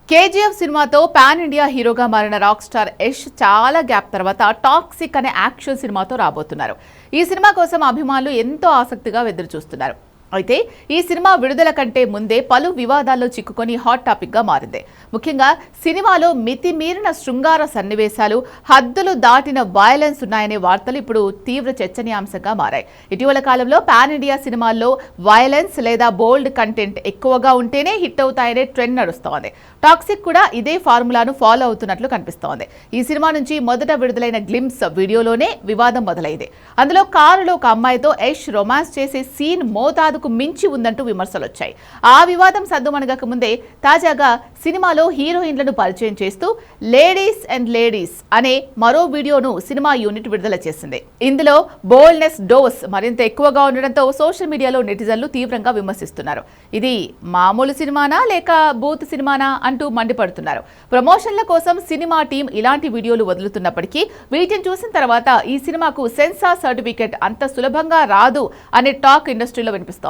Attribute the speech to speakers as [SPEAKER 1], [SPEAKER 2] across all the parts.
[SPEAKER 1] KGF సినిమాతో pan India హీరోగా మారిన రాక్ స్టార్ యష్ చాలా గ్యాప్ తర్వాత టాక్సిక్ అనే యాక్షన్ సినిమాతో రాబోతున్నారు. ఈ సినిమా కోసం అభిమానులు ఎంతో ఆసక్తిగా ఎదురు చూస్తున్నారు. అయితే ఈ సినిమా విడుదల కంటే ముందే పలు వివాదాల్లో చిక్కుకొని హాట్ టాపిక్ గా మారింది. ముఖ్యంగా సినిమాలో మితిమీరిన శృంగార సన్నివేశాలు, హద్దులు దాటిన వయలెన్స్ ఉన్నాయనే వార్తలు ఇప్పుడు తీవ్ర చర్చనీయాంశంగా మారాయి. ఇటీవల కాలంలో పాన్ ఇండియా సినిమాల్లో వయలెన్స్ లేదా బోల్డ్ కంటెంట్ ఎక్కువగా ఉంటేనే హిట్ అవుతాయనే ట్రెండ్ నడుస్తోంది. టాక్సిక్ కూడా ఇదే ఫార్ములాను ఫాలో అవుతున్నట్లు కనిపిస్తోంది. ఈ సినిమా నుంచి మొదట విడుదలైన గ్లింప్స్ వీడియోలోనే వివాదం మొదలైంది. అందులో కారులో ఒక అమ్మాయితో యష్ రొమాన్స్ చేసే సీన్ మోతాదుకు మించి ఉందంటూ విమర్శలు వచ్చాయి. ఆ వివాదం సద్దుమణగక ముందే తాజాగా సినిమాలో హీరోయిన్లను పరిచయం చేస్తూ లేడీస్ అండ్ లేడీస్ అనే మరో వీడియోను సినిమా యూనిట్ విడుదల చేసింది. ఇందులో బోల్డ్నెస్ డోస్ మరింత ఎక్కువగా ఉండడంతో సోషల్ మీడియాలో నెటిజన్లు తీవ్రంగా విమర్శిస్తున్నారు. ఇది మామూలు సినిమానా లేక బూత్ సినిమానా అంటూ మండిపడుతున్నారు. ప్రమోషన్ల కోసం సినిమా టీం ఇలాంటి వీడియోలు వదులుతున్నప్పటికీ వీటిని చూసిన తర్వాత ఈ సినిమాకు సెన్సార్ సర్టిఫికెట్ అంత సులభంగా రాదు అనే టాక్ ఇండస్ట్రీలో వినిపిస్తోంది.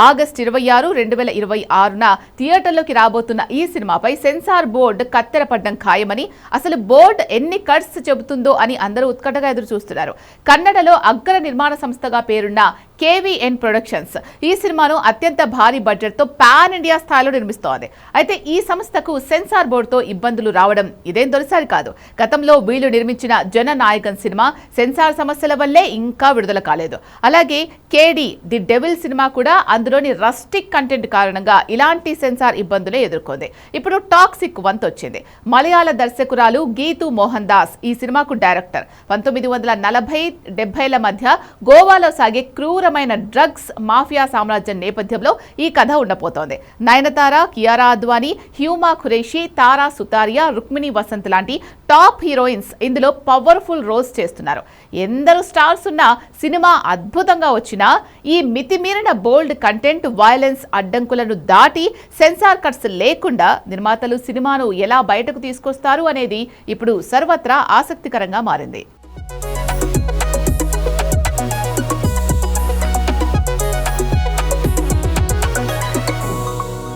[SPEAKER 1] ఆగస్టు 26, 2026న థియేటర్లోకి రాబోతున్న ఈ సినిమాపై సెన్సార్ బోర్డు కత్తెర పడ్డం ఖాయమని, అసలు బోర్డు ఎన్ని కట్స్ చెబుతుందో అని అందరూ ఉత్కంఠగా ఎదురు చూస్తున్నారు. కన్నడలో అగ్ర నిర్మాణ సంస్థగా పేరున్న కేవీఎన్ ప్రొడక్షన్స్ ఈ సినిమాను అత్యంత భారీ బడ్జెట్తో పాన్ ఇండియా స్థాయిలో నిర్మిస్తోంది. అయితే ఈ సంస్థకు సెన్సార్ బోర్డుతో ఇబ్బందులు రావడం ఇదేం తొలిసారి కాదు. గతంలో వీళ్ళు నిర్మించిన జననాయకన్ సినిమా సెన్సార్ సమస్యల వల్లే ఇంకా విడుదల కాలేదు. అలాగే కేడి ది డెవిల్ సినిమా కూడా అందులోని రస్టిక్ కంటెంట్ కారణంగా ఇలాంటి సెన్సార్ ఇబ్బందులే ఎదుర్కొంది. ఇప్పుడు టాక్సిక్ వంతొచ్చింది. మలయాళ దర్శకురాలు గీతూ మోహన్ దాస్ ఈ సినిమాకు డైరెక్టర్. 1940-70ల మధ్య గోవాలో సాగే క్రూరమైన డ్రగ్స్ మాఫియా సామ్రాజ్యం నేపథ్యంలో ఈ కథ ఉండబోతోంది. నయనతార, కియారా అద్వానీ, హ్యూమా ఖురేషి, తారా సుతారియా, రుక్మిణి వసంత్ లాంటి టాప్ హీరోయిన్స్ ఇందులో పవర్ఫుల్ రోల్స్ చేస్తున్నారు. ఎందరు స్టార్స్ ఉన్న సినిమా అద్భుతంగా వచ్చినా ఈ మితిమీరిన బోల్డ్ కంటెంట్, వయలెన్స్ అడ్డంకులను దాటి సెన్సార్ కట్స్ లేకుండా నిర్మాతలు సినిమాను ఎలా బయటకు తీసుకొస్తారు అనేది ఇప్పుడు సర్వత్రా ఆసక్తికరంగా మారింది.